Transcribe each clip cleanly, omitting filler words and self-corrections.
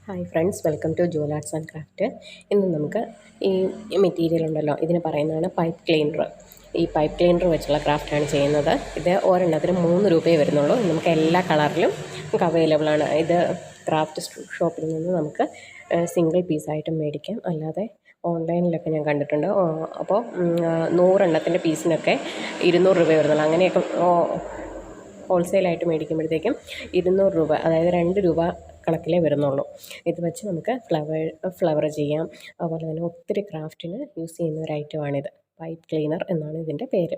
Hi friends, welcome to Jol arts and craft. ഇന്ന് നമുക്ക് ഈ മെറ്റീരിയൽ ഉണ്ടല്ലോ, ഇതിന് പറയുന്നതാണ് പൈപ്പ് ക്ലീനർ. ഈ പൈപ്പ് ക്ലീനർ വെച്ചുള്ള ക്രാഫ്റ്റാണ് ചെയ്യുന്നത്. ഇത് ഒരെണ്ണത്തിന് 3 രൂപയെ വരുന്നുള്ളൂ. നമുക്ക് എല്ലാ കളറിലും നമുക്ക് അവൈലബിളാണ്. ഇത് ക്രാഫ്റ്റ് ഷോപ്പിൽ നിന്ന് നമുക്ക് സിംഗിൾ പീസായിട്ടും മേടിക്കാം, അല്ലാതെ ഓൺലൈനിലൊക്കെ ഞാൻ കണ്ടിട്ടുണ്ട്. അപ്പോൾ 100 എണ്ണത്തിൻ്റെ പീസിനൊക്കെ 200 രൂപ വരുന്നുള്ളൂ. അങ്ങനെയൊക്കെ ഹോൾസെയിലായിട്ട് മേടിക്കുമ്പോഴത്തേക്കും 200 രൂപ, അതായത് 2 രൂപ കണക്കിലേ വരുന്നുള്ളൂ. ഇത് വെച്ച് നമുക്ക് ഫ്ലവർ ചെയ്യാം. അതുപോലെ തന്നെ ഒത്തിരി ക്രാഫ്റ്റിന് യൂസ് ചെയ്യുന്ന ഒരു ഐറ്റമാണിത്. പൈപ്പ് ക്ലീനർ എന്നാണ് ഇതിൻ്റെ പേര്.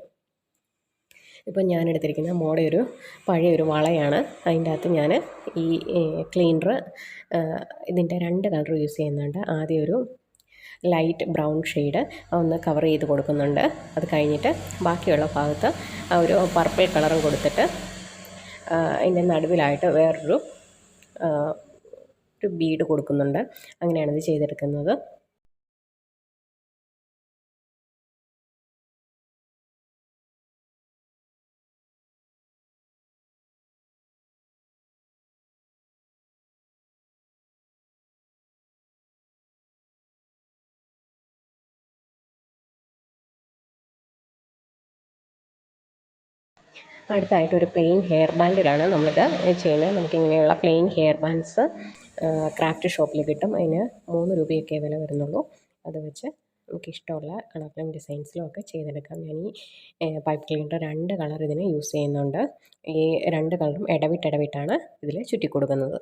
ഇപ്പം ഞാൻ എടുത്തിരിക്കുന്ന മോടെ ഒരു പഴയൊരു വളയാണ്. അതിൻ്റെ അകത്ത് ഞാൻ ഈ ക്ലീനർ ഇതിൻ്റെ 2 കളർ യൂസ് ചെയ്യുന്നുണ്ട്. ആദ്യം ഒരു ലൈറ്റ് ബ്രൗൺ ഷെയ്ഡ് ഒന്ന് കവർ ചെയ്ത് കൊടുക്കുന്നുണ്ട്. അത് കഴിഞ്ഞിട്ട് ബാക്കിയുള്ള ഭാഗത്ത് ഒരു പർപ്പിൾ കളറും കൊടുത്തിട്ട് അതിൻ്റെ നടുവിലായിട്ട് വേറൊരു ബീഡ് കൊടുക്കുന്നുണ്ട്. അങ്ങനെയാണ് ഇത് ചെയ്തെടുക്കുന്നത്. അടുത്തായിട്ട് ഒരു പ്ലെയിൻ ഹെയർ ബാൻഡിലാണ് നമ്മളിത് ചെയ്യുന്നത്. നമുക്കിങ്ങനെയുള്ള പ്ലെയിൻ ഹെയർ ബാൻഡ്സ് ക്രാഫ്റ്റ് ഷോപ്പിൽ കിട്ടും. അതിന് 3 രൂപയൊക്കെ വില വരുന്നുള്ളൂ. അത് വെച്ച് നമുക്കിഷ്ടമുള്ള കളറിലും ഡിസൈൻസിലും ഒക്കെ ചെയ്തെടുക്കാം. ഞാൻ ഈ പൈപ്പ് ക്ലീനർ 2 കളർ ഇതിന് യൂസ് ചെയ്യുന്നുണ്ട്. ഈ 2 കളറും ഇടവിട്ടാണ് ഇതിൽ ചുറ്റി കൊടുക്കുന്നത്.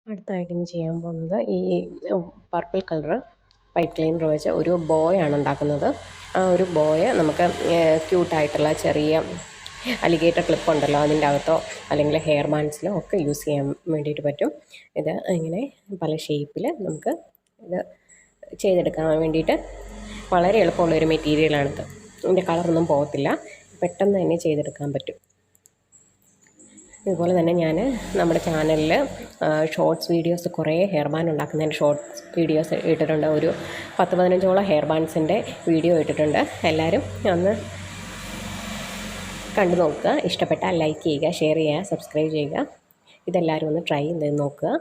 അടുത്തായിട്ട് ഇനി ചെയ്യാൻ പോകുന്നത് ഈ പർപ്പിൾ കളർ പൈപ്പ് ക്ലീനർ വെച്ച് ഒരു ബോയാണ് ഉണ്ടാക്കുന്നത്. ആ ഒരു ബോയ് നമുക്ക് ക്യൂട്ടായിട്ടുള്ള ചെറിയ അലിഗേറ്റർ ക്ലിപ്പ് ഉണ്ടല്ലോ, അതിൻ്റെ അകത്തോ അല്ലെങ്കിൽ ഹെയർ ബാൻഡ്സിലോ ഒക്കെ യൂസ് ചെയ്യാൻ വേണ്ടിയിട്ട് പറ്റും. ഇത് ഇങ്ങനെ പല ഷേപ്പിൽ നമുക്ക് ഇത് ചെയ്തെടുക്കാൻ വേണ്ടിയിട്ട് വളരെ എളുപ്പമുള്ളൊരു മെറ്റീരിയലാണിത്. ഇതിൻ്റെ കളറൊന്നും പോകത്തില്ല, പെട്ടെന്ന് തന്നെ ചെയ്തെടുക്കാൻ പറ്റും. ഇതുപോലെ തന്നെ ഞാൻ നമ്മുടെ ചാനലിൽ ഷോർട്സ് വീഡിയോസ് കുറേ ഹെയർ ബാൻഡ് ഉണ്ടാക്കുന്നതിൻ്റെ ഷോർട്സ് വീഡിയോസ് ഇട്ടിട്ടുണ്ട്. ഒരു 10-15ഓളം ഹെയർ ബാൻഡ്സിൻ്റെ വീഡിയോ ഇട്ടിട്ടുണ്ട്. എല്ലാവരും ഒന്ന് കണ്ടു നോക്കുക. ഇഷ്ടപ്പെട്ടാൽ ലൈക്ക് ചെയ്യുക, ഷെയർ ചെയ്യുക, സബ്സ്ക്രൈബ് ചെയ്യുക. ഇതെല്ലാവരും ഒന്ന് ട്രൈ ചെയ്ത് നോക്കുക.